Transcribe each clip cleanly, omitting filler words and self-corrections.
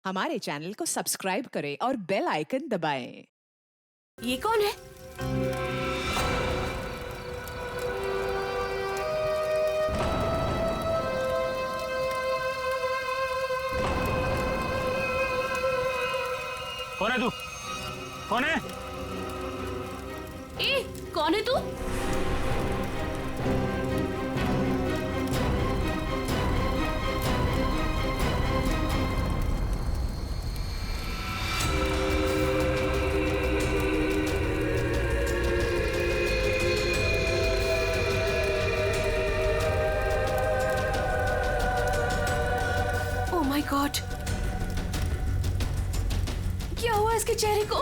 हमारे चैनल को सब्सक्राइब करें और बेल आइकन दबाएं। ये कौन है? कौन है तू? कौन है? ए, कौन है तू? ओह माय गॉड, क्या हुआ इसके चेहरे को?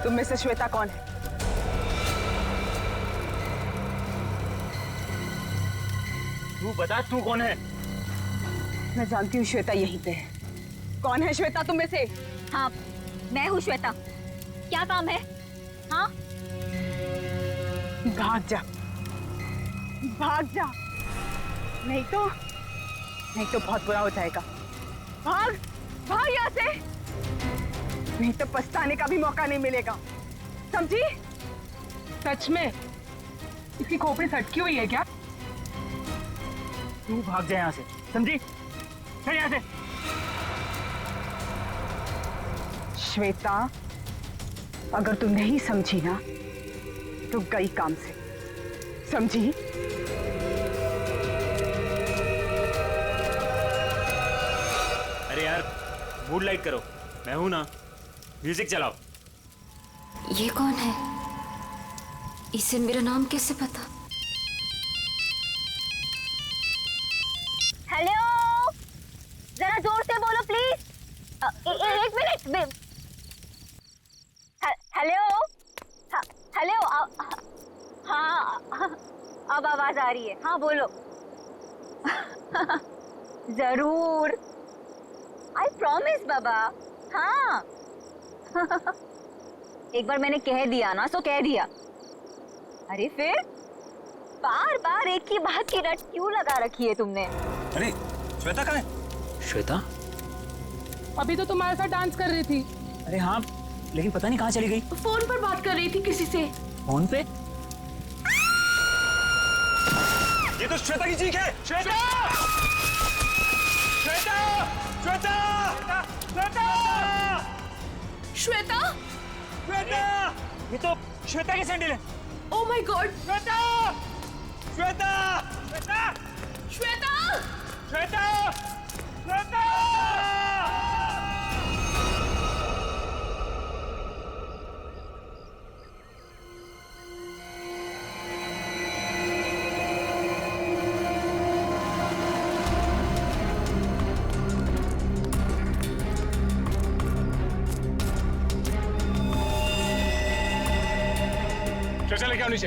तुम में से श्वेता कौन है? तू बता, तू कौन है? मैं जानती हूँ श्वेता यहीं पे है। कौन है श्वेता तुम में से? हाँ, मैं हूँ श्वेता। क्या काम है? हाँ, भाग जा, भाग जा, नहीं तो बहुत बुरा हो जाएगा। भाग, भाग यहाँ से, नहीं तो पछताने का भी मौका नहीं मिलेगा, समझी? सच में इसकी खोपड़ी सटकी हुई है क्या? तू भाग जा यहाँ से, समझी? चल यहाँ से। श्वेता, अगर तू नहीं समझी ना तो गई काम से, समझी? अरे यार, मूड लाइट करो, मैं हूं ना। म्यूजिक चलाओ। ये कौन है? इसे मेरा नाम कैसे पता? हेलो, जरा जोर से बोलो प्लीज। एक मिनट। हेलो, हेलो, हाँ, अब आवाज आ रही है। हाँ बोलो। जरूर, आई प्रॉमिस बाबा। हाँ। एक बार मैंने कह दिया ना सो कह दिया। अरे फिर बार बार एक ही बात की रट क्यों लगा रखी है तुमने? अरे श्वेता कहाँ है? श्वेता? अभी तो तुम्हारे साथ डांस कर रही थी। अरे हाँ, लेकिन पता नहीं कहाँ चली गई। फोन पर बात कर रही थी किसी से। फोन पे? ये तो श्वेता की चीख है। श्वेता! श्वेता! श्वेता! श्वेता! श्वेता? श्वेता! ये तो श्वेता की सैंडल है। Oh my God. Shweta! Shweta! Shweta! Shweta! Shweta! Shweta! लेके आओ नीचे।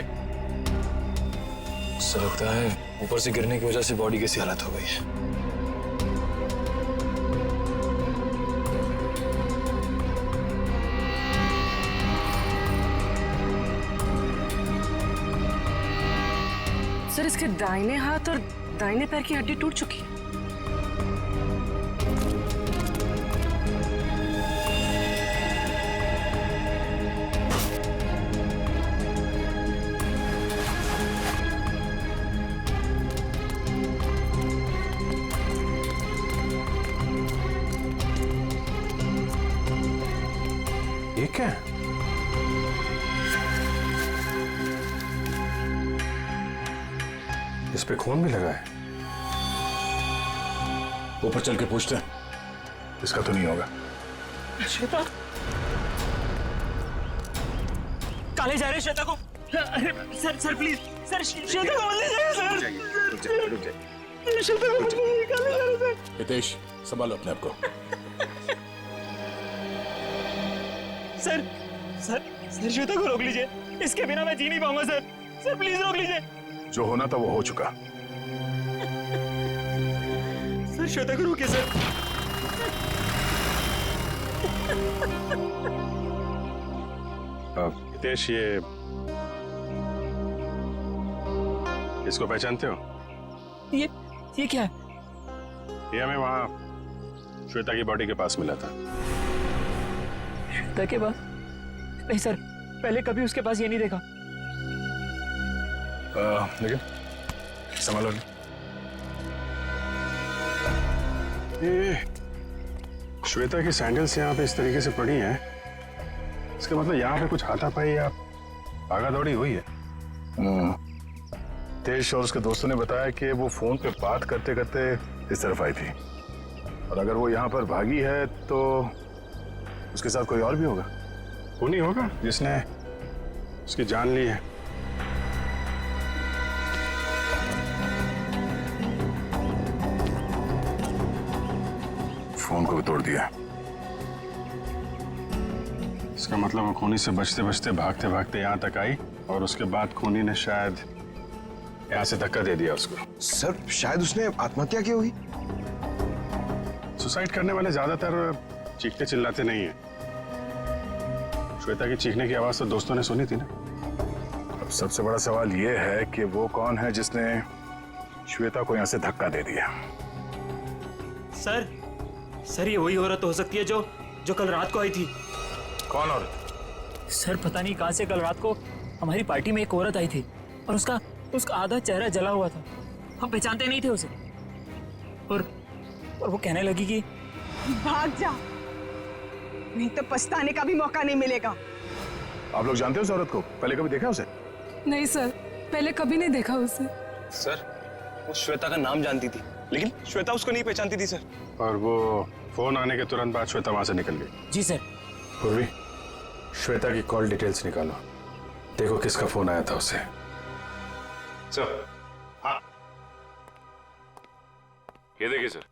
ऐसा लगता है ऊपर से गिरने की वजह से बॉडी कैसी हालत हो गई है। सर, इसके दाहिने हाथ और दाहिने पैर की हड्डी टूट चुकी है। ये क्या है? इस पे खून भी लगा है। ऊपर चल के पूछते हैं। इसका तो नहीं होगा। श्वेता? काले जा रहे श्वेता को। अरे सर प्लीज, सर श्वेता को मत ले जाइए सर। रुक जाइए। श्वेता को मत ले जाइए, काले जा रहे सर। हितेश, संभालो अपने आप को। सर श्वेता को रोक लीजिए। इसके बिना मैं जी नहीं पाऊंगा सर। सर प्लीज रोक लीजिए। जो होना था वो हो चुका। सर श्वेता को रोकिए सर। हितेश, इसको पहचानते हो? ये क्या है? ये हमें वहां श्वेता की बॉडी के पास मिला था। श्वेता के पास? नहीं सर, पहले कभी उसके पास ये नहीं देखा। लेकिन संभालो। ये श्वेता की सैंडल्स यहाँ पे इस तरीके से पड़ी हैं, इसका मतलब यहाँ पे कुछ हाथापाई या भागा दौड़ी हुई है। तेज और उसके दोस्तों ने बताया कि वो फोन पे बात करते करते इस तरफ आई थी, और अगर वो यहाँ पर भागी है तो उसके साथ कोई और भी होगा। वो नहीं होगा जिसने उसकी जान ली है? फोन को भी तोड़ दिया। इसका मतलब वो खूनी से बचते बचते भागते भागते यहाँ तक आई, और उसके बाद खूनी ने शायद यहाँ से धक्का दे दिया उसको। सर, शायद उसने आत्महत्या की होगी। सुसाइड करने वाले ज्यादातर चीखते चिल्लाते नहीं है। श्वेता की चीखने की आवाज तो दोस्तों ने सुनी थी ना। अब सबसे बड़ा सवाल ये है कि वो कौन है जिसने श्वेता को यहाँ से धक्का दे दिया। सर ये वही औरत हो सकती है जो कल रात को आई थी। कौन औरत? सर पता नहीं कहां से कल रात को हमारी पार्टी में एक औरत आई थी, और उसका आधा चेहरा जला हुआ था। हम पहचानते नहीं थे उसे, और वो कहने लगी कि भाग जा, नहीं तो पछताने का भी मौका नहीं मिलेगा। आप लोग जानते हो उस औरत को? पहले कभी देखा उसे? नहीं सर, पहले कभी नहीं देखा उसे। सर, वो श्वेता का नाम जानती थी, लेकिन श्वेता उसको नहीं पहचानती थी सर। और वो फोन आने के तुरंत बाद श्वेता वहां से निकल गई। जी सर। पूर्वी, श्वेता की कॉल डिटेल्स निकालो, देखो किसका फोन आया था उसे। सर, हाँ, ये देखिए सर,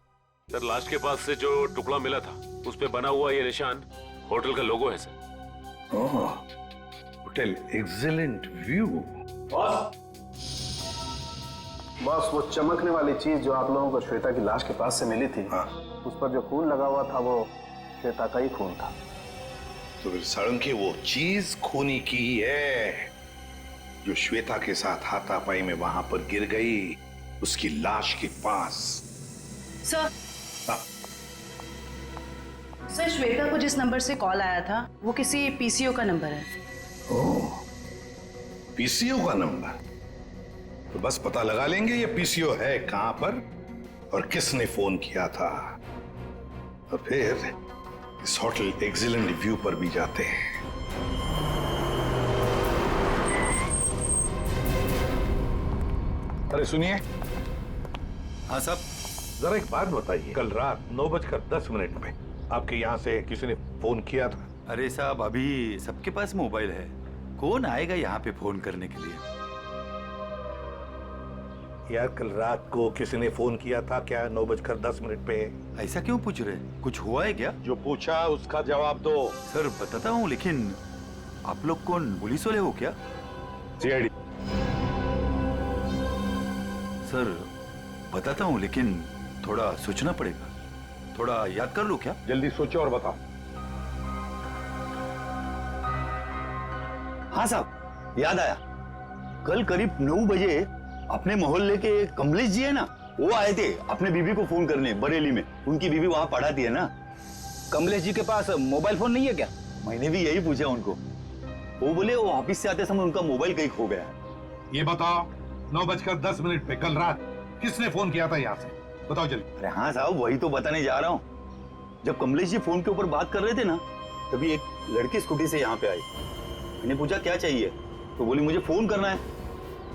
लास्ट के पास से जो टुकड़ा मिला था उस पे बना हुआ ये निशान होटल का लोगो है सर। ओह, होटल एक्सीलेंट व्यू। बॉस, वो चमकने वाली चीज जो आप लोगों को श्वेता की लाश के पास से मिली थी, उस पर जो खून लगा हुआ था वो श्वेता का ही खून था। तो फिर सारंगी वो चीज खूनी की ही है जो श्वेता के साथ हाथापाई में वहां पर गिर गई, उसकी लाश के पास। सर, सर श्वेता को जिस नंबर से कॉल आया था वो किसी पीसीओ का नंबर है। ओह, पीसीओ का नंबर? तो बस पता लगा लेंगे ये पीसीओ है कहां पर और किसने फोन किया था, तो फिर इस होटल एक्सीलेंट व्यू पर भी जाते हैं। अरे सुनिए। हाँ साहब, जरा एक बात बताइए, कल रात 9:10 पे आपके यहाँ से किसी ने फोन किया था? अरे साहब, अभी सबके पास मोबाइल है, कौन आएगा यहाँ पे फोन करने के लिए? यार, कल रात को किसी ने फोन किया था क्या 9:10 पे? ऐसा क्यों पूछ रहे? कुछ हुआ है क्या? जो पूछा उसका जवाब दो। सर बताता हूँ, लेकिन आप लोग कौन, पुलिस वाले हो क्या? सीआईडी। सर बताता हूँ, लेकिन थोड़ा सोचना पड़ेगा, थोड़ा याद कर लो क्या? जल्दी सोचो और बताओ। हाँ साहब, याद आया, कल करीब 9 बजे अपने मोहल्ले के कमलेश जी है ना, वो आए थे अपने बीबी को फोन करने बरेली में। उनकी बीबी वहां पढ़ाती है ना। कमलेश जी के पास मोबाइल फोन नहीं है क्या? मैंने भी यही पूछा उनको, वो बोले वो ऑफिस से आते समय उनका मोबाइल कहीं खो गया। ये बताओ, 9:10 पे कल रात किसने फोन किया था यहाँ से? बताओ जल्दी। अरे हाँ साहब, वही तो बताने जा रहा हूँ। जब कमलेश जी फोन के ऊपर बात कर रहे थे ना, तभी एक लड़की स्कूटी से यहाँ पे आई। मैंने पूछा क्या चाहिए, तो बोली मुझे फोन करना है।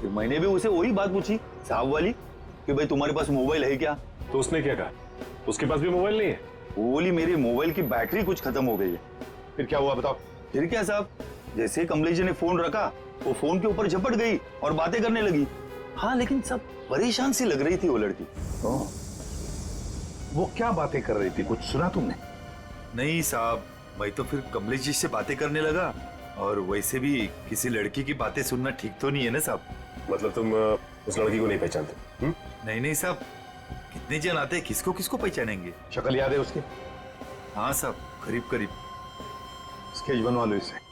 फिर मैंने भी उसे वही बात पूछी साहब वाली कि भाई तुम्हारे पास मोबाइल है क्या? तो उसने क्या कहा? उसके पास भी मोबाइल नहीं है? वो बोली मेरे मोबाइल की बैटरी कुछ खत्म हो गई है। फिर क्या हुआ बताओ? फिर क्या साहब, जैसे ही कमलेश जी ने फोन रखा, वो फोन के ऊपर झपट गई और बातें करने लगी। हाँ, लेकिन सब परेशान सी लग रही थी वो लड़की। वो क्या बातें कर रही थी, कुछ सुना तुमने? नहीं साहब, मैं तो फिर कमलेश जी से बातें करने लगा, और वैसे भी किसी लड़की की बातें सुनना ठीक तो नहीं है ना साहब। मतलब तुम उस लड़की को नहीं पहचानते? नहीं साहब, कितने जन आते, किसको किसको पहचानेंगे? शक्ल याद है उसकी? हाँ साहब, करीब करीब। स्केच बनवा लो इसे।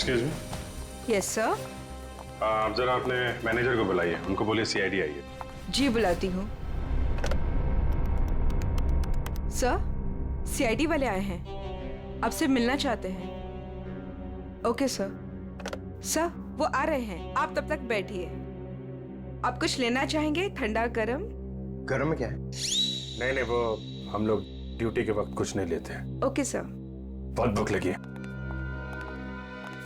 Excuse me. Yes sir. आप जरा अपने मैनेजर को बुलाइए, उनको बोलिए सीआईडी आई है। जी बुलाती हूँ। सर, सीआईडी वाले आए हैं, आपसे मिलना चाहते हैं। Okay sir. सर, वो आ रहे हैं, आप तब तक बैठिए। आप कुछ लेना चाहेंगे, ठंडा गरम? गरम में क्या है? नहीं नहीं, वो हम लोग ड्यूटी के वक्त कुछ नहीं लेते हैं। Okay sir. बहुत भूख लगी है,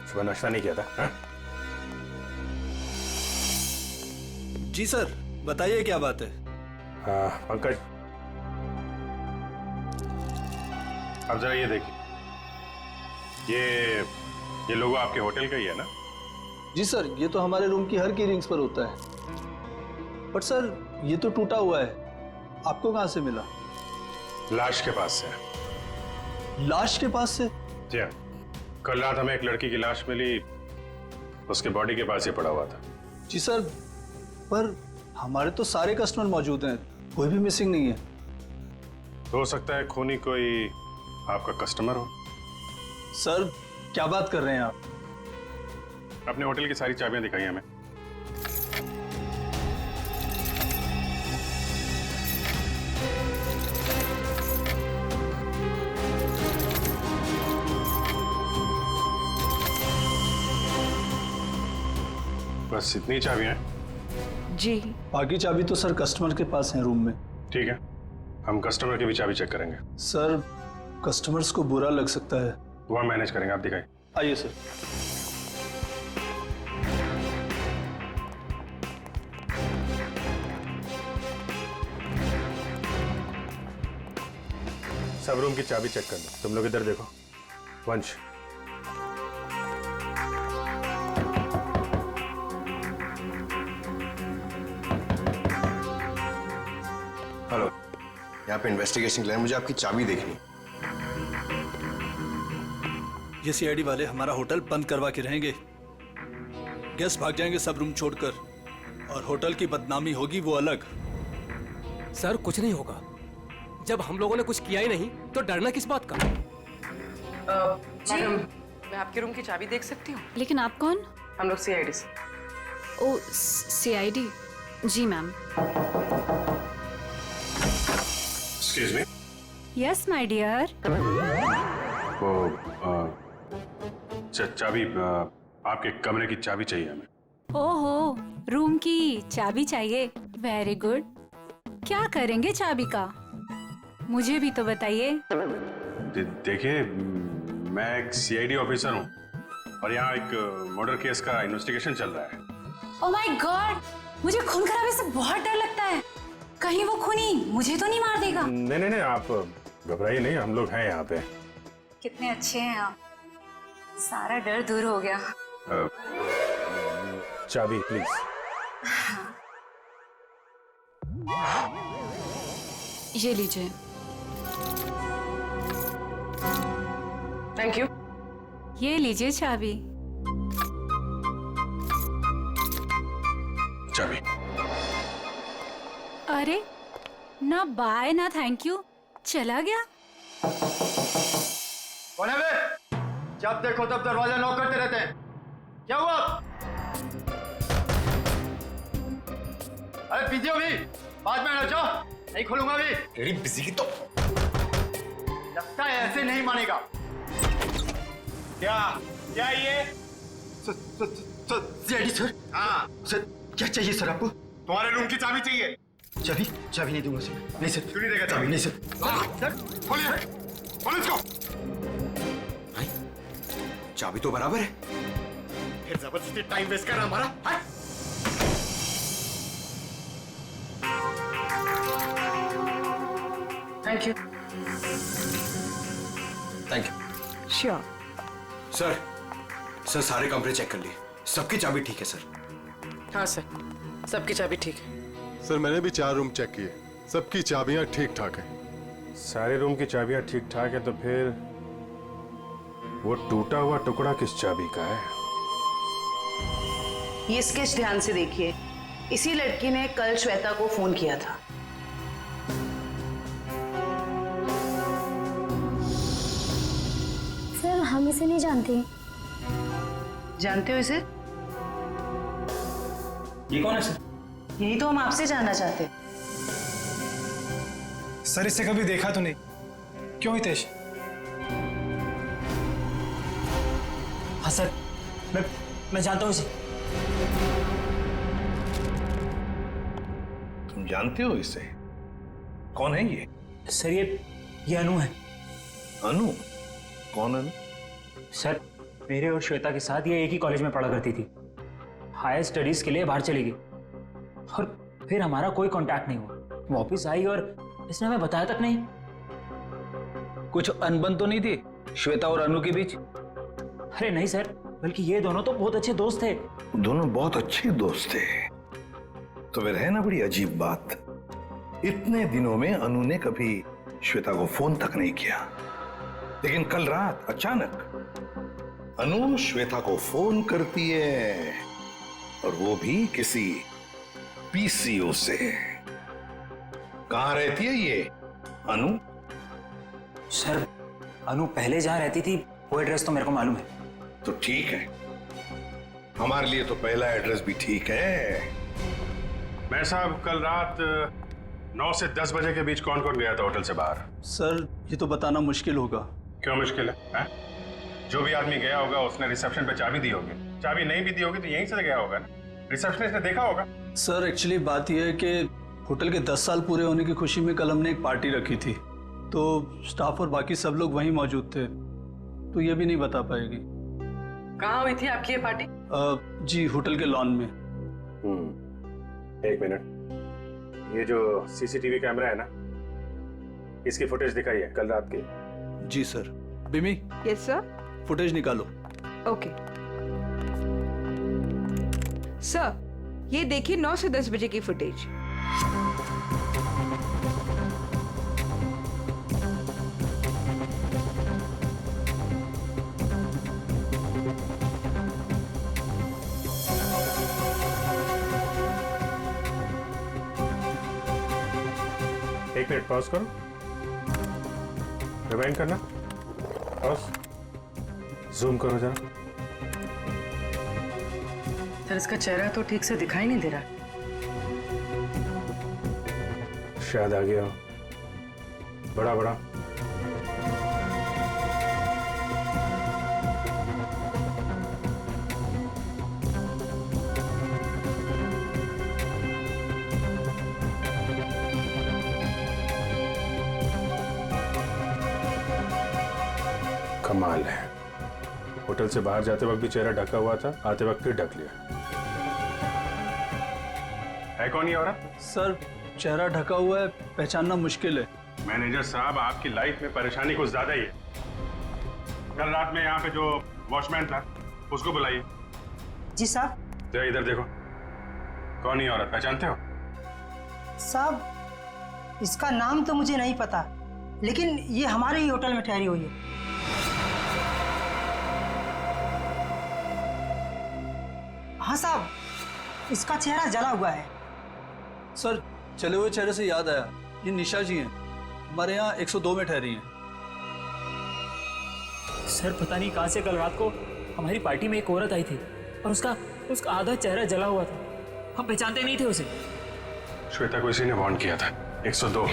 सुबह नाश्ता नहीं किया था। हा? जी सर, बताइए क्या बात है? पंकज, अब जरा ये देखिए, ये लोगो आपके होटल का ही है ना? जी सर, ये तो हमारे रूम की हर की रिंग्स पर होता है। बट सर, ये तो टूटा हुआ है, आपको कहां से मिला? लाश के पास से। लाश के पास से? जी हाँ, कल रात हमें एक लड़की की लाश मिली, उसके बॉडी के पास ही पड़ा हुआ था। जी सर, पर हमारे तो सारे कस्टमर मौजूद हैं, कोई भी मिसिंग नहीं है। हो सकता है खूनी कोई आपका कस्टमर हो। सर, क्या बात कर रहे हैं आप? अपने होटल की सारी चाबियां दिखाई हमें। बस इतनी चाबियां हैं? जी। बाकी चाबी तो सर कस्टमर के पास है रूम में। ठीक है, हम कस्टमर की भी चाबी चेक करेंगे। सर, कस्टमर्स को बुरा लग सकता है। वो हम मैनेज करेंगे, आप दिखाइए। आइए सर। सब रूम की चाबी चेक कर लो। तुम लोग इधर देखो। वंश, हेलो, यहाँ पे इन्वेस्टिगेशन के लिए मुझे आपकी चाबी देखनी। ये सीआईडी वाले हमारा होटल बंद करवा के रहेंगे। गेस्ट भाग जाएंगे सब रूम छोड़कर, और होटल की बदनामी होगी वो अलग। सर, कुछ नहीं होगा। जब हम लोगों ने कुछ किया ही नहीं तो डरना किस बात का? मैडम, मैं आपके रूम की चाबी देख सकती हूँ? लेकिन आप कौन? हम लोग सीआईडी से। ओ, सीआईडी। जी ma'am. Excuse me. Yes my dear. वो चाबी, आपके कमरे की चाबी चाहिए हमें। ओहो, रूम की चाबी चाहिए? Very good. क्या करेंगे चाबी का? मुझे भी तो बताइए। देखिए, मैं एक सीआईडी ऑफिसर हूँ और यहाँ एक मर्डर केस का इन्वेस्टिगेशन चल रहा है। ओह माय गॉड, मुझे खून खराबे से बहुत डर लगता है। कहीं वो खूनी मुझे तो नहीं मार देगा? नहीं नहीं नहीं, आप घबराइए नहीं, हम लोग हैं यहाँ पे। कितने अच्छे हैं आप, सारा डर दूर हो गया। चाबी प्लीज। ये लीजिए। Thank you. ये लीजिए चाबी। चाबी। अरे, ना बाय ना थैंक यू, चला गया। कौन है बे? जब देखो तब दरवाजा नॉक करते रहते हैं, क्या हुआ? अरे बिजी हो भी, बाद में नचो, नहीं खोलूंगा भी। तेरी बिजी की तो लगता है ऐसे नहीं मानेगा। क्या ये? CID sir. हाँ सर, क्या चाहिए सर आपको? तुम्हारे रूम की चाबी चाहिए। चाबी? चाबी नहीं दूंगा सर। नहीं सर। क्यों नहीं देगा चाबी? नहीं सर। सर खोलिए, खोलो इसको। चाबी तो बराबर है, फिर जबरदस्ती टाइम वेस्ट कर रहा हमारा। Thank you. Thank you. Sure. Sir, सारे कमरे चेक कर लिए, सबकी चाबी ठीक है सर। हाँ सर, सबकी चाबी ठीक है। सर, मैंने भी 4 रूम चेक किए, सबकी चाबियां ठीक ठाक हैं। सारे रूम की चाबियां ठीक ठाक है, तो फिर वो टूटा हुआ टुकड़ा किस चाबी का है? ये स्केच ध्यान से देखिए। इसी लड़की ने कल श्वेता को फोन किया था। सर, हम इसे नहीं जानते। जानते हो इसे? ये कौन है सर? यही तो हम आपसे जानना चाहते हैं। सर इसे कभी देखा तो नहीं। क्यों हितेश? हाँ सर, मैं जानता हूँ इसे। तुम जानते हो इसे? कौन है ये? सर ये अनु है। अनु? कौन अनु? सर मेरे और श्वेता के साथ ये एक ही कॉलेज में पढ़ा करती थी। हायर स्टडीज के लिए बाहर चली गई और फिर हमारा कोई कांटेक्ट नहीं हुआ। वापस आई और इसने हमें बताया तक नहीं। कुछ अनबन तो नहीं थी श्वेता और अनु के बीच? अरे नहीं सर, बल्कि ये दोनों तो बहुत अच्छे दोस्त थे। दोनों बहुत अच्छे दोस्त थे तो फिर है ना बड़ी अजीब बात। इतने दिनों में अनु ने कभी श्वेता को फोन तक नहीं किया, लेकिन कल रात अचानक अनु श्वेता को फोन करती है, और वो भी किसी पीसीओ से। कहां रहती है ये अनु? सर अनु पहले जहां रहती थी वो एड्रेस तो मेरे को मालूम है। तो ठीक है, हमारे लिए तो पहला एड्रेस भी ठीक है। मैं साहब कल रात 9 से 10 बजे के बीच कौन कौन गया था होटल से बाहर? सर ये तो बताना मुश्किल होगा। क्यों मुश्किल है? जो भी आदमी गया होगा उसने रिसेप्शन पे चाबी दी होगी। चाबी नहीं भी दी होगी तो यहीं से गया होगा ना, रिसेप्शनिस्ट ने देखा होगा। सर एक्चुअली बात यह है कि होटल के 10 साल पूरे होने की खुशी में कल हमने एक पार्टी रखी थी, तो स्टाफ और बाकी सब लोग वहीं मौजूद थे, तो ये भी नहीं बता पाएगी। कहाँ हुई थी आपकी ये पार्टी? जी होटल के लॉन में। एक मिनट, ये जो सीसीटीवी कैमरा है ना, इसकी फुटेज दिखाइए कल रात की। जी सर। बिमी? Yes sir. फुटेज निकालो। ओके सर, ये देखिए 9 से 10 बजे की फुटेज। एक मिनट पॉज करो, रिवाइंड करना, पॉज, जूम करो जरा। सर इसका चेहरा तो ठीक से दिखाई नहीं दे रहा। शायद आ गया हो, बड़ा बड़ा। कमाल है, होटल से बाहर जाते वक्त भी चेहरा ढका हुआ था, आते वक्त फिर ढक लिया। है कौन ये औरत? सर चेहरा ढका हुआ है, पहचानना मुश्किल है। मैनेजर साहब, आपकी लाइफ में परेशानी कुछ ज्यादा ही है। कल रात में यहाँ पे जो वॉचमैन था उसको बुलाइए। जी साहब। तो इधर देखो, कौन ये औरत, पहचानते हो? साहब इसका नाम तो मुझे नहीं पता, लेकिन ये हमारे ही होटल में ठहरी हुई है। हाँ साहब, इसका चेहरा जला हुआ है। सर चले हुए चेहरे से याद आया, ये निशा जी हैं, हमारे यहाँ 102 में ठहरी हैं। सर पता नहीं कहां से कल रात को हमारी पार्टी में एक औरत आई थी और उसका आधा चेहरा जला हुआ था। हम पहचानते नहीं थे उसे। श्वेता को इसी ने वार्न किया था। 102।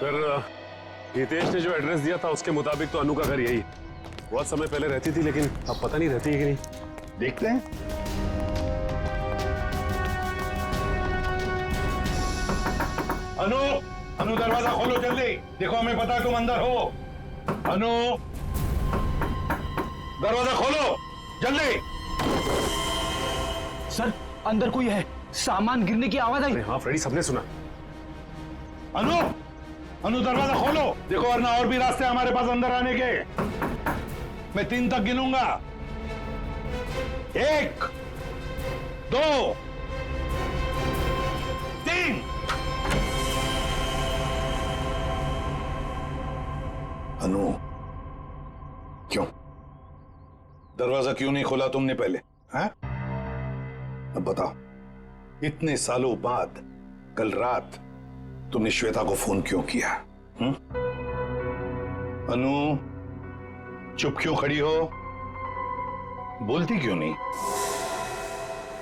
सर हितेश ने जो एड्रेस दिया था उसके मुताबिक तो अनु का घर यही है। बहुत समय पहले रहती थी, लेकिन अब पता नहीं रहती है कि नहीं। देखते हैं। अनु, अनु दरवाजा खोलो जल्दी, देखो हमें पता है तुम अंदर हो। अनु दरवाजा खोलो जल्दी। सर अंदर कोई है, सामान गिरने की आवाज आई। हाँ फ्रेडी, सबने सुना। अनु, अनु दरवाजा खोलो, देखो वरना और भी रास्ते हमारे पास अंदर आने के। मैं 3 तक गिनूंगा। 1 2 3। अनु, क्यों दरवाजा क्यों नहीं खोला तुमने पहले? हैं? अब बताओ, इतने सालों बाद कल रात तुमने श्वेता को फोन क्यों किया? अनु चुप क्यों खड़ी हो? बोलती क्यों नहीं?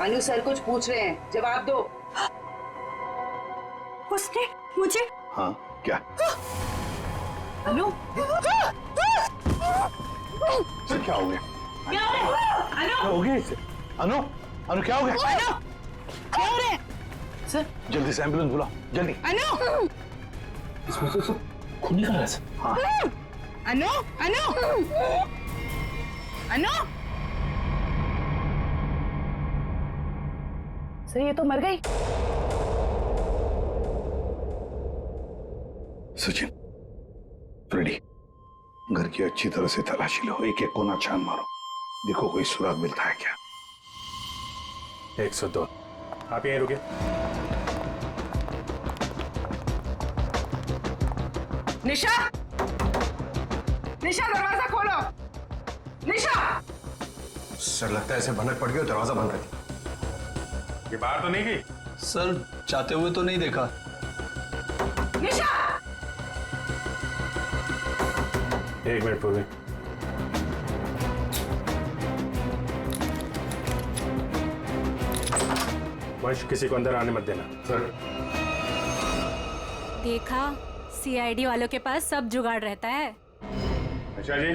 अनु सर कुछ पूछ रहे हैं, जवाब दो। उसने मुझे। हाँ क्या? अनु सर क्या हो गया? क्या हो रहा है? क्या हो गया इसे? अनु अनु क्या हो गया? अनु क्या हो रहा है? सर जल्दी से एम्बुलेंस बुलाओ, जल्दी। अनु इसमें से खून निकल रहा है। हाँ अनु अनु अनु सर ये तो मर गई। सचिन, फ्रेडी, घर की अच्छी तरह से तलाशी लो, एक एक कोना छान मारो, देखो कोई सुराग मिलता है क्या। 102। आप यहीं रुके। निशा, निशा दरवाजा खोलो। निशा। सर लगता है ऐसे भनक पड़ गई, दरवाजा बंद कर। ये बाहर तो नहीं गई? सर जाते हुए तो नहीं देखा। निशा। 1 मिनट पूर्वी। वंश, किसी को अंदर आने मत देना। सर। देखा, सीआईडी वालों के पास सब जुगाड़ रहता है। अच्छा जी।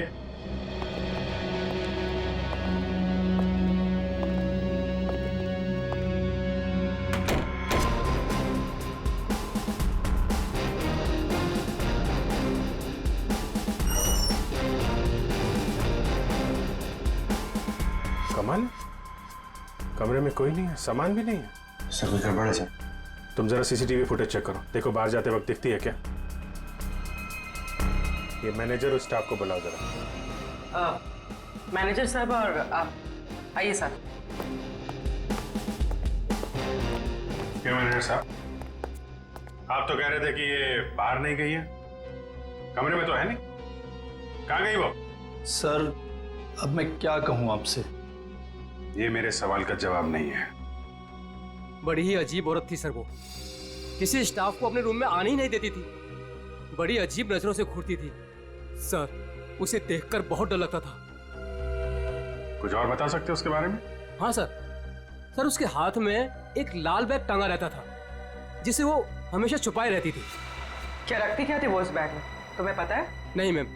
कमाल, कमरे में कोई नहीं है, सामान भी नहीं है। सर कुछ गड़बड़ है सर। तुम जरा सीसीटीवी फुटेज चेक करो, देखो बाहर जाते वक्त दिखती है क्या। ये मैनेजर और स्टाफ को बुलाओ जरा। मैनेजर साहब और आप आइए सर। क्यों मैनेजर साहब, आप तो कह रहे थे कि ये बाहर नहीं गई है, कमरे में तो है नहीं, कहाँ गई वो? सर अब मैं क्या कहूँ आपसे? ये मेरे सवाल का जवाब नहीं है। बड़ी ही अजीब औरत थी सर वो, किसी स्टाफ को अपने रूम में आने ही नहीं देती थी, बड़ी अजीब नजरों से घूरती थी सर, उसे देखकर बहुत डर लगता था। कुछ और बता सकते हो उसके बारे में? हाँ सर उसके हाथ में एक लाल बैग टांगा रहता था जिसे वो हमेशा छुपाए रहती थी। क्या रखती क्या थी वो उस बैग में, तुम्हें पता है? नहीं मैम,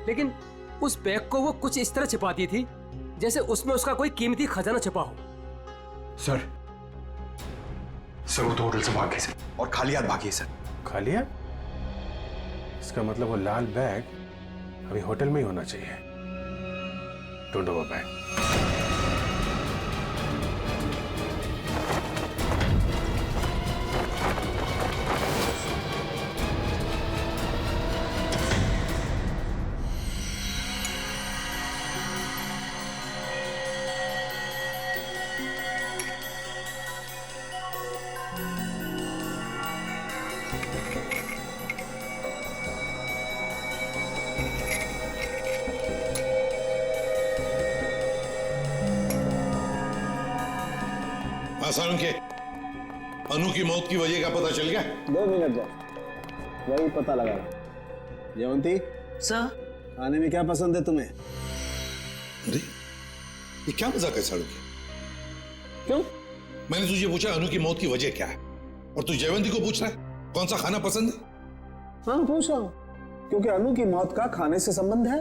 लेकिन उस बैग को वो कुछ इस तरह छिपाती थी जैसे उसमें उसका कोई कीमती खजाना छिपा हो। सर वो तो होटल से भाग गई सर, और खाली हाथ भागी है सर। खाली हाथ? इसका मतलब वो लाल बैग अभी होटल में ही होना चाहिए। ढूंढो वो बैग। आसान के अनु की मौत की वजह का पता चल गया? 2 मिनट जाओ, वही पता लगा। जयवंती सर, खाने में क्या पसंद है तुम्हें? अरे ये क्या मजाक है साड़ू के? क्यों? मैंने तुझे पूछा अनु की मौत की वजह क्या है, और तू जयवंती को पूछ रहा है कौन सा खाना पसंद है? हाँ पूछ रहा हूँ, क्योंकि अनु की मौत का खाने से संबंध है।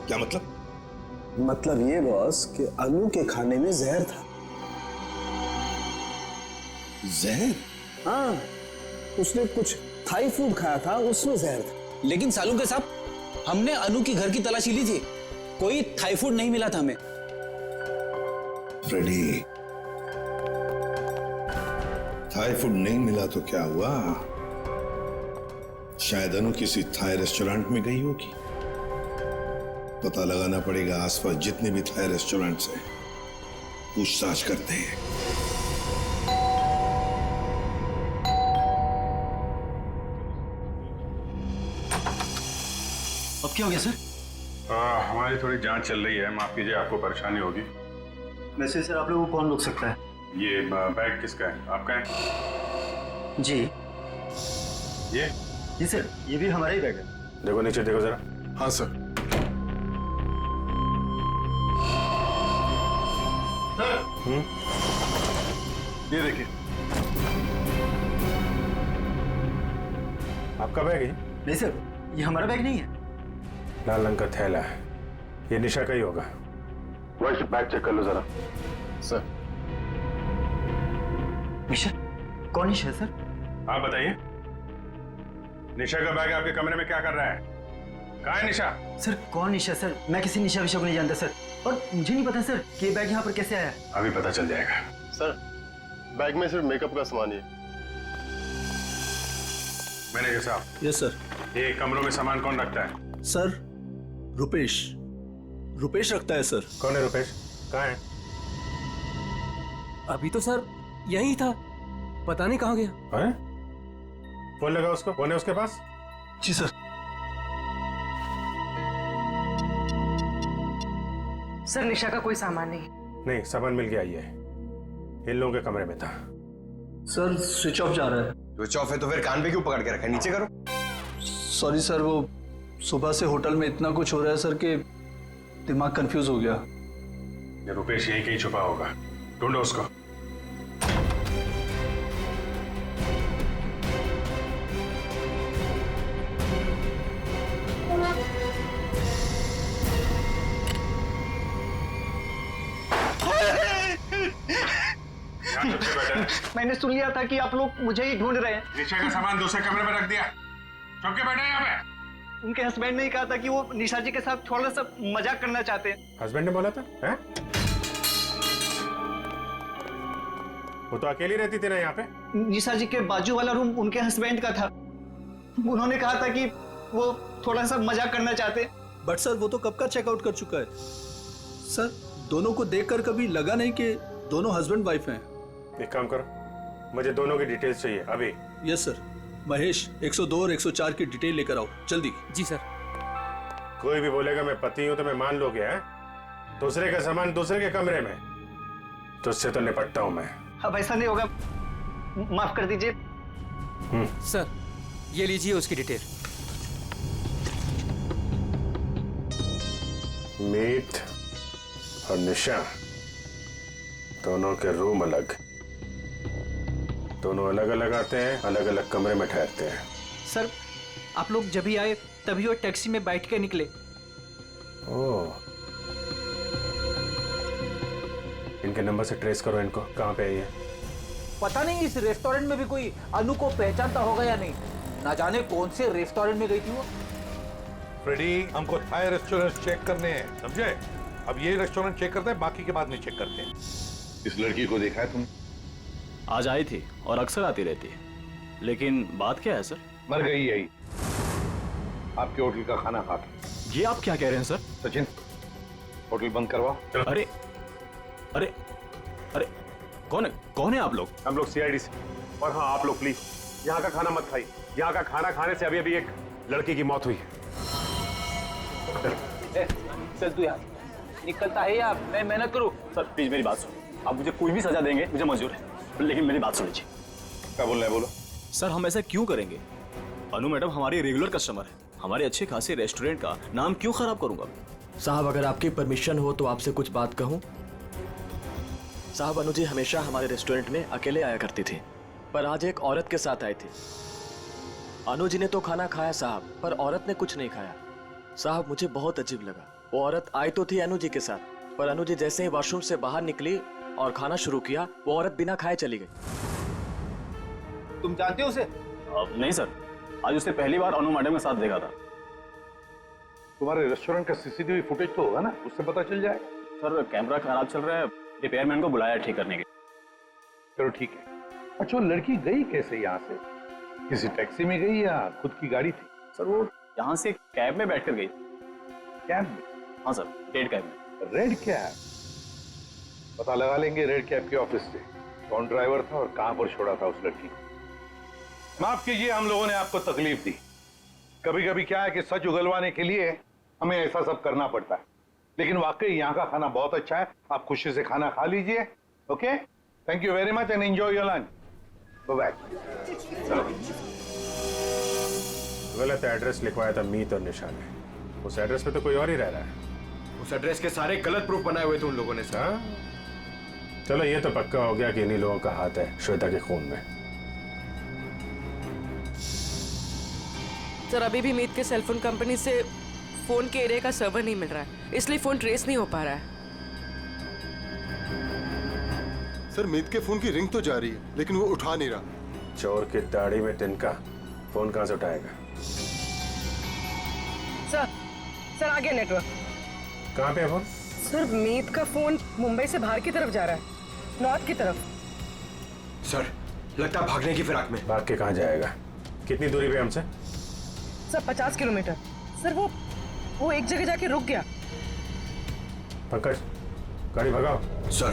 क्या मतलब? मतलब ये बॉस कि अनु के खाने में जहर था। जहर? हाँ, उसने कुछ थाई फूड खाया था, उसमें जहर था। लेकिन सालू के साहब, हमने अनु की घर की तलाशी ली थी, कोई थाई फूड नहीं मिला था हमें। फ्रेडी, थाई फूड नहीं मिला तो क्या हुआ? शायद अनु किसी थाई रेस्टोरेंट में गई होगी। पता लगाना पड़ेगा आसपास जितने भी थाई रेस्टोरेंट्स हैं, पूछताछ करते हैं। अब क्या हो गया सर? हमारी थोड़ी जांच चल रही है, माफ कीजिए आपको परेशानी होगी। वैसे सर आप लोगों को कौन रोक सकता है? ये बैग किसका है? आपका है? जी ये? जी सर, ये भी हमारा ही बैग है। देखो नीचे देखो जरा। हाँ सर। ये देखिए। आपका बैग है? नहीं सर, ये हमारा बैग नहीं है। लाल रंग का थैला है, ये निशा का ही होगा। वैसे बैग चेक कर लो जरा। सर। निशा? कौन निशा सर? आप बताइए, निशा का बैग आपके कमरे में क्या कर रहा है? कहाँ है निशा? सर कौन निशा सर? मैं किसी निशा विशा को नहीं जानता सर, और मुझे नहीं पता सर कि ये बैग यहाँ पर कैसे आया। अभी पता चल जाएगा। सर बैग में सिर्फ मेकअप का सामान ही है। मैनेजर साहब। Yes sir. ये कमरों में सामान कौन रखता है? सर रुपेश रखता है सर। कौन है रुपेश? कहाँ है? अभी तो सर यही था, पता नहीं कहाँ गया। हैं? फोन लगा उसको, फोन है उसके पास? जी सर। सर निशा का कोई सामान नहीं। नहीं, सामान मिल गया, ये इन लोगों के कमरे में था। सर स्विच ऑफ जा रहा है। स्विच ऑफ है तो फिर कान पे क्यों पकड़ के रखा है? नीचे करो। सॉरी सर, वो सुबह से होटल में इतना कुछ हो रहा है सर कि दिमाग कंफ्यूज हो गया। ये रुपेश यहीं कहीं छुपा होगा, ढूंढो उसको। मैंने सुन लिया था कि आप लोग मुझे ही ढूंढ रहे हैं। निशा का सामान दूसरे कमरे में रख दिया, चुप के बैठे यहाँ पे। उनके हस्बैंड ने ही कहा था कि वो निशा जी के साथ थोड़ा सा मजाक करना चाहते हैं। हस्बैंड ने बोला था? हैं? वो तो अकेली रहती थी ना यहाँ पे। निशा जी के बाजू वाला रूम उनके हस्बैंड का था, उन्होंने कहा था कि वो थोड़ा सा मजाक करना चाहते हैं। बट सर वो तो कब का चेकआउट कर चुका है सर। दोनों को देखकर कभी लगा नहीं कि दोनों हस्बैंड वाइफ हैं। एक काम करो, मुझे दोनों की डिटेल्स चाहिए अभी। Yes sir. महेश 102 और 104 की डिटेल लेकर आओ जल्दी। जी सर। कोई भी बोलेगा मैं पति हूं तो मैं मान लोगे? हैं? दूसरे का सामान दूसरे के कमरे में, तो उससे तो निपटता हूं मैं। अब ऐसा नहीं होगा, माफ कर दीजिए। सर ये लीजिए उसकी डिटेल। मीत और निशा दोनों के रूम अलग, दोनों अलग अलग आते हैं, अलग अलग कमरे में ठहरते हैं। सर आप लोग जब ही आए तभी वो टैक्सी में बैठ के निकले। ओह, इनके नंबर से ट्रेस करो इनको, कहाँ पे है ये? पता नहीं इस रेस्टोरेंट में भी कोई अनु को पहचानता होगा या नहीं, ना जाने कौन से रेस्टोरेंट में गई थी वो। फ्रेडी, हमको थाई रेस्टोरेंट चेक करने हैं, समझे? अब ये रेस्टोरेंट चेक करते हैं, बाकी के बाद नहीं चेक करते हैं। इस लड़की को देखा है तुमने? आज आई थी और अक्सर आती रहती है, लेकिन बात क्या है सर? मर गई यही आपके होटल का खाना खा के। ये आप क्या कह रहे हैं सर? सचिन, होटल बंद करवा। अरे अरे अरे कौन है आप लोग? हम लोग सीआईडी से। और हाँ, आप लोग प्लीज यहाँ का खाना मत खाइए। यहाँ का खाना खाने से अभी अभी एक लड़की की मौत हुई है। चल तू यार, निकलता है या मैं मेहनत करूं? सर प्लीज मेरी बात सुनो, आप मुझे कोई भी सजा देंगे, मुझे मंजूर है, लेकिन मेरी बात सुन लीजिए। क्या बोल रहे हैं? बोलो। सर हम ऐसा क्यों करेंगे? अनु मैडम हमारी रेगुलर कस्टमर है, हमारे अच्छे खासे रेस्टोरेंट का नाम क्यों खराब करूंगा? साहब अगर आपकी परमिशन हो तो आपसे कुछ बात कहूं। साहब अनु जी हमेशा हमारे रेस्टोरेंट में अकेले आया करती थी, पर आज एक औरत के साथ आई थी। अनु जी ने तो खाना खाया साहब, पर औरत ने कुछ नहीं खाया। साहब मुझे बहुत अजीब लगा। वो औरत आई तो थी अनु जी के साथ, पर अनु जी जैसे ही वॉशरूम से बाहर निकली और खाना शुरू किया, वो औरत बिना खाए चली गई। तुम जानते हो उसे? नहीं सर, आज उसने पहली बार अनु मैडम के साथ देखा था। तुम्हारे रेस्टोरेंट का सीसीटीवी फुटेज तो होगा ना, उससे पता चल जाएगा। सर कैमरा खराब चल रहा है, रिपेयरमैन को बुलाया ठीक करने के। चलो ठीक है। अच्छा, वो लड़की गई कैसे यहाँ से? किसी टैक्सी में गई या खुद की गाड़ी थी? सर वो यहाँ से कैब में बैठकर गई। कैब में? हाँ सर, रेड कैब में। Red cab? पता लगा लेंगे रेड कैब के ऑफिस से कौन ड्राइवर था और कहां पर छोड़ा था उस लड़की को। माफ कीजिए, हम लोगों ने आपको तकलीफ दी। कभी कभी क्या है कि सच उगलवाने के लिए हमें ऐसा सब करना पड़ता है, लेकिन वाकई यहाँ का खाना बहुत अच्छा है। आप खुशी से खाना खा लीजिए। Okay, thank you very much and enjoy your lunch. Bye. गलत एड्रेस लिखवाया था मीत और निशा ने। उस एड्रेस पे तो कोई और ही रह रहा है। उस एड्रेस के सारे गलत प्रूफ बनाए हुए थे उन लोगों ने सर। हाँ? चलो ये तो पक्का हो गया कि इन्हीं लोगों का हाथ है श्वेता के खून में। सर अभी भी मीत के सेलफोन कंपनी से फोन के एरिया का सर्वर नहीं मिल रहा है, इसलिए फोन ट्रेस नहीं हो पा रहा है। सर मीत के फोन की रिंग तो जा रही है लेकिन वो उठा नहीं रहा। चोर की दाढ़ी में तिनका, फोन कहां से उठाएगा? सर आ गया नेटवर्क। कहां पे है फोन? सर मीत का फोन मुंबई से बाहर की तरफ जा रहा है, नॉर्थ की तरफ। सर लगता है भागने की फिराक में। भाग के कहां जाएगा? कितनी दूरी पे हमसे? Sir 50 kilometre. सर वो एक जगह जाके रुक गया। पंकज गाड़ी भगाओ। सर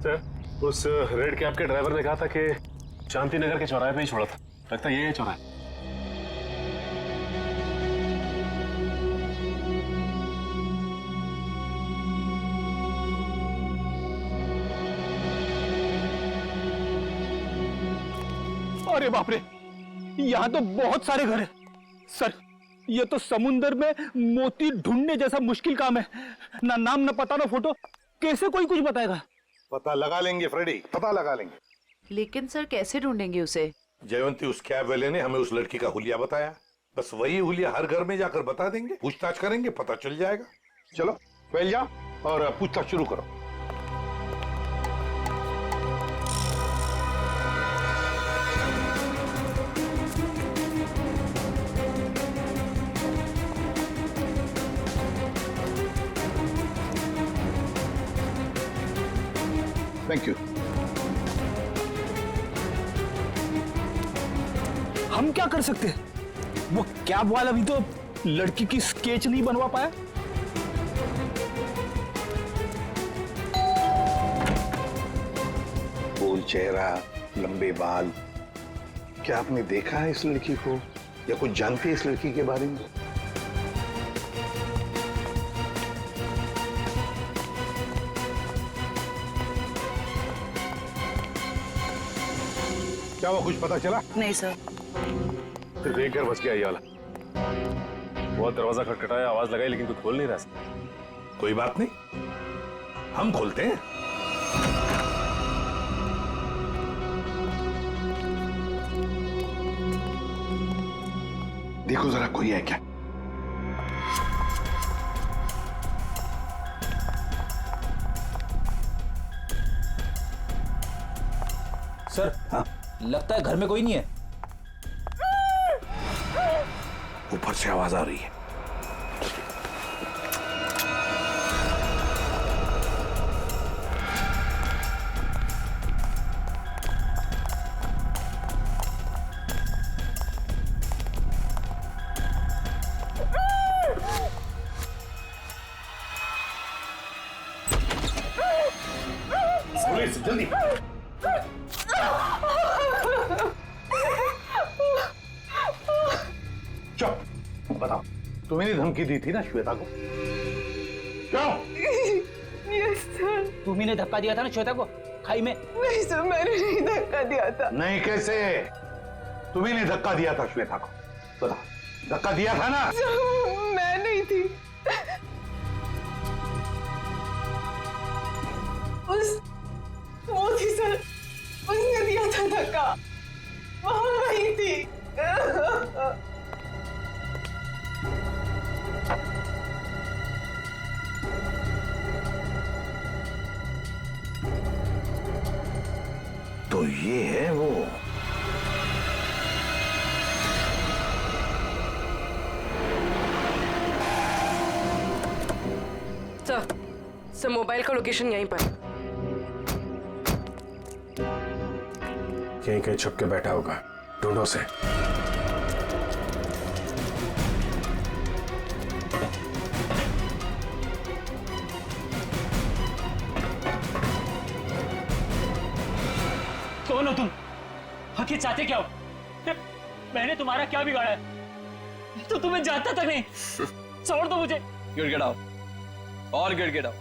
सर उस रेड कैब के ड्राइवर ने कहा था कि शांति नगर के चौराहे पे ही छोड़ा था। लगता है ये है चौराहा। अरे बाप रे, यहाँ तो बहुत सारे घर हैं। सर ये तो समुंदर में मोती ढूंढने जैसा मुश्किल काम है। ना नाम ना पता ना फोटो, कैसे कोई कुछ बताएगा? पता लगा लेंगे फ्रेडी, पता लगा लेंगे। लेकिन सर कैसे ढूंढेंगे उसे? जयवंती उस कैब वाले ने हमें उस लड़की का हुलिया बताया, बस वही हुलिया हर घर में जाकर बता देंगे, पूछताछ करेंगे, पता चल जाएगा। चलो पहले जाओ और पूछताछ शुरू करो। Thank you. हम क्या कर सकते हैं? वो कैब वाला भी तो लड़की की स्केच नहीं बनवा पाया। गोल चेहरा, लंबे बाल, क्या आपने देखा है इस लड़की को या कुछ जानते हैं इस लड़की के बारे में? क्या वो कुछ पता चला? नहीं सर। फिर देख कर बच गया ये वाला। बहुत दरवाजा खटखटाया, आवाज लगाई, लेकिन कोई खोल नहीं रहा। कोई बात नहीं, हम खोलते हैं। देखो जरा कोई है क्या? सर हाँ? लगता है घर में कोई नहीं है। ऊपर से आवाज आ रही है। पुलिस जल्दी। बताओ, तुम्हें धमकी दी थी ना श्वेता को? क्यों? Yes sir. तुम्ही ने धक्का दिया था ना श्वेता को खाई में? नहीं सर, मैंने नहीं धक्का दिया था। नहीं कैसे? तुम्ही ने धक्का दिया था श्वेता को, बताओ। धक्का दिया था ना? मैं नहीं थी। वो थी सर, उसने दिया था धक्का, वही थी। तो ये है वो। सर मोबाइल का लोकेशन यहीं पर। यहीं कहीं छुप के बैठा होगा, ढूंढो से। कौन हो तुम? आखिर चाहते क्या हो? मैंने तुम्हारा क्या बिगाड़ा है? तो तुम्हें जानता तक नहीं। छोड़ दो मुझे। गिड़गिड़ाओ और गिड़गिड़ाओ।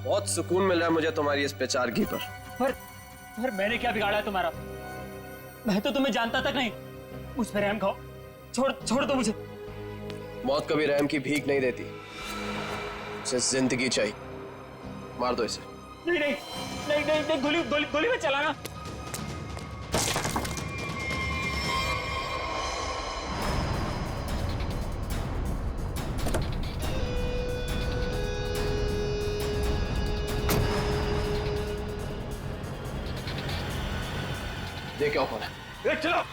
बहुत सुकून मिल रहा है मुझे तुम्हारी इस बेचारगी पर। पर मैंने क्या बिगाड़ा है तुम्हारा? मैं तो तुम्हें जानता तक नहीं। मुझ पर रहम खाओ, छोड़ दो मुझे। मौत कभी रहम की भीख नहीं देती, उसे जिंदगी चाहिए। मार दो इसे। नहीं, गोली मत चलाना। ये क्या कौन है? चलो।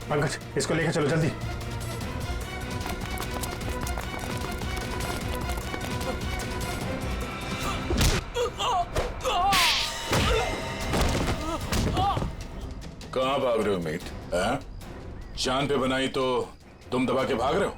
पंकज, इसको लेकर चलो जल्दी। कहाँ भाग रहे हो मीत? जान पे बनाई तो तुम दबा के भाग रहे हो?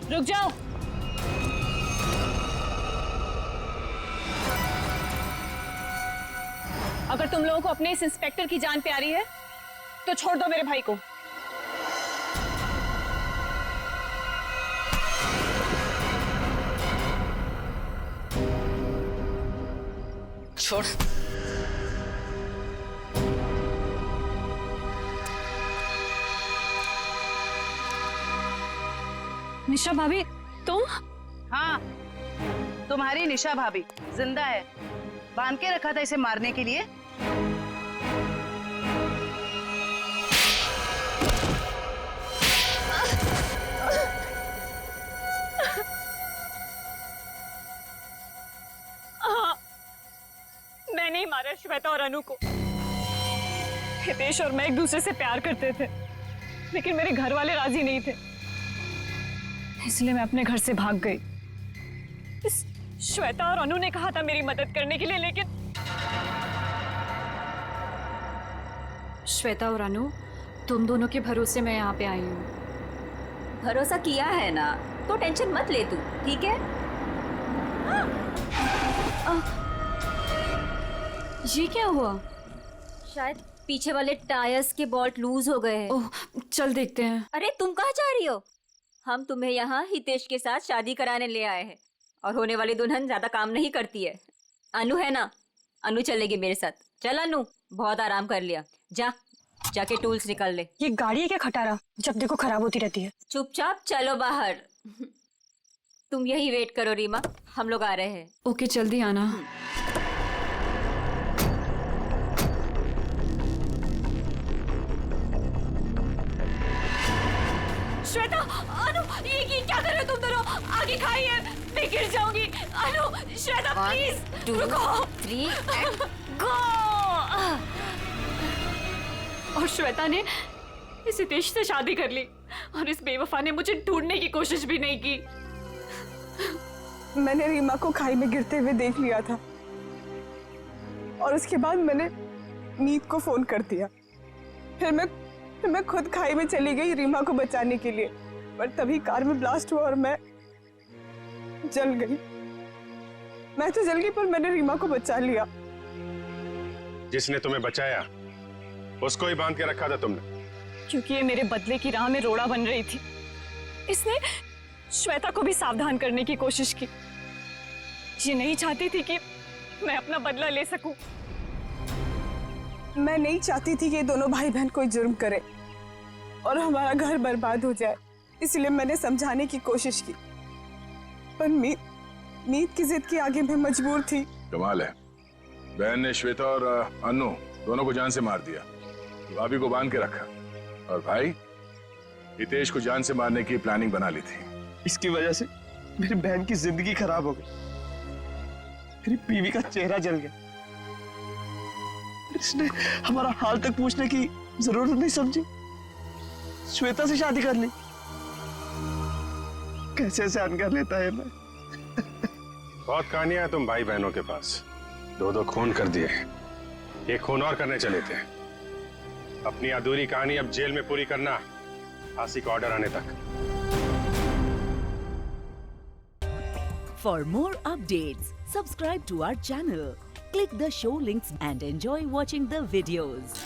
रुक जाओ। अगर तुम लोगों को अपने इस इंस्पेक्टर की जान प्यारी है तो छोड़ दो मेरे भाई को। छोड़। निशा भाभी, तुम? हाँ, तुम्हारी निशा भाभी जिंदा है। बांध के रखा था इसे मारने के लिए। मैंने ही मारा श्वेता और अनु को। हितेश और मैं एक दूसरे से प्यार करते थे, लेकिन मेरे घर वाले राजी नहीं थे, इसलिए मैं अपने घर से भाग गई। इस श्वेता और अनु ने कहा था मेरी मदद करने के लिए, लेकिन श्वेता और अनु, तुम दोनों के भरोसे मैं यहाँ पे आई हूँ। भरोसा किया है ना, तो टेंशन मत ले तू, ठीक है? ये क्या हुआ? शायद पीछे वाले टायर्स के बोल्ट लूज हो गए हैं। ओह, चल देखते हैं। अरे तुम कहाँ जा रही हो? हम तुम्हें यहाँ हितेश के साथ शादी कराने ले आए हैं, और होने वाली दुल्हन ज्यादा काम नहीं करती है। अनु है ना, अनु चलेगी मेरे साथ। चल अनु, बहुत आराम कर लिया, जाके टूल्स निकाल ले। ये गाड़ी है क्या खटारा, जब देखो खराब होती रहती है। चुपचाप चलो बाहर। तुम यही वेट करो रीमा, हम लोग आ रहे हैं। ओके, जल्दी आना। श्वेता, अनु, ये क्या कर रहे हो तुम दोनों? आगे खाइए, मैं गिर जाऊंगी। अनु, श्वेता प्लीज रुको। 3 गो। और श्वेता ने इस हितेश से शादी कर ली, और इस बेवफा ने मुझे ढूंढने की कोशिश भी नहीं की। मैंने रीमा को खाई में गिरते हुए देख लिया था, और उसके बाद मैंने मीत को फोन कर दिया। फिर मैं खुद खाई में चली गई रीमा को बचाने के लिए, पर तभी कार में ब्लास्ट हुआ और मैं जल गई। मैं तो जल गई, पर मैंने रीमा को बचा लिया। जिसने तुम्हें बचाया उसको ही बांध के रखा था तुमने, क्योंकि ये मेरे बदले की राह में रोड़ा बन रही थी। इसने श्वेता को भी सावधान करने की कोशिश की, ये नहीं चाहती थी कि मैं अपना बदला ले सकूं। मैं नहीं चाहती थी कि ये दोनों भाई बहन कोई जुर्म करे और हमारा घर बर्बाद हो जाए, इसलिए मैंने समझाने की कोशिश की, पर मीत की जिद के आगे मैं मजबूर थी। कमाल है, बहन ने श्वेता और अनु दोनों को जान से मार दिया, भाभी को बांध के रखा, और भाई हितेश को जान से मारने की प्लानिंग बना ली थी। इसकी वजह से मेरी बहन की जिंदगी खराब हो गई, मेरी बीवी का चेहरा जल गया। इसने हमारा हाल तक पूछने की जरूरत नहीं समझी, श्वेता से शादी कर ली। कैसे सहन कर लेता है मैं। बहुत कहानियां हैं तुम भाई बहनों के पास, दो खून कर दिए, एक खून और करने चले थे। अपनी अधूरी कहानी अब जेल में पूरी करना, फांसी का ऑर्डर आने तक। For more updates, subscribe to our channel, click the show links and enjoy watching the videos.